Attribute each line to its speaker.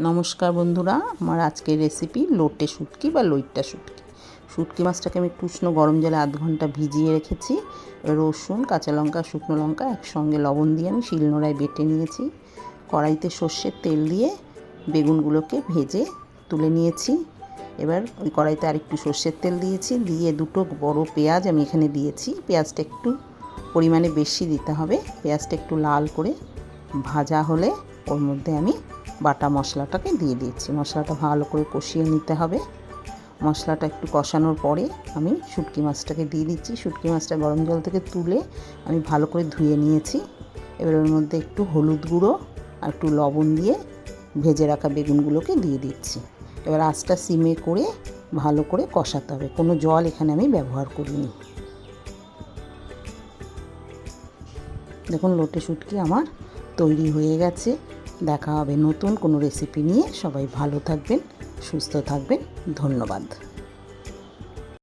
Speaker 1: নমস্কার বন্ধুরা, আমার আজকের রেসিপি লোটে শুটকি বা লইট্টা শুটকি। শুটকি মাছটাকে আমি একটু উষ্ণ গরম জলে আধ ঘন্টা ভিজিয়ে রেখেছি। রসুন, কাঁচা লঙ্কা, শুকনো লঙ্কা একসঙ্গে লবণ দিয়ে আমি শিলনোড়ায় বেটে নিয়েছি। কড়াইতে সর্ষের তেল দিয়ে বেগুনগুলোকে ভেজে তুলে নিয়েছি। এবার ওই কড়াইতে আরেকটু সর্ষের তেল দিয়েছি, দিয়ে দুটো বড় পেঁয়াজ আমি এখানে দিয়েছি। পেঁয়াজটা একটু পরিমাণে বেশি দিতে হবে। পেঁয়াজটা একটু লাল করে ভাজা হলে ওর মধ্যে আমি বাটা মশলাটাকে দিয়ে দিচ্ছি। মশলাটা ভালো করে কষিয়ে নিতে হবে। মশলাটা একটু কষানোর পরে আমি শুটকি মাছটাকে দিয়ে দিচ্ছি। শুটকি মাছটা গরম জল থেকে তুলে আমি ভালো করে ধুয়ে নিয়েছি। এবার ওর মধ্যে একটু হলুদ গুঁড়ো আর একটু লবণ দিয়ে ভেজে রাখা বেগুনগুলোকে দিয়ে দিচ্ছি। এবার আঁচটা সিমে করে ভালো করে কষাতে হবে। কোনো জল এখানে আমি ব্যবহার করিনি। দেখুন, লোটে শুটকি আমার তৈরি হয়ে গেছে। দেখা হবে নতুন কোনো রেসিপি নিয়ে। সবাই ভালো থাকবেন, সুস্থ থাকবেন। ধন্যবাদ।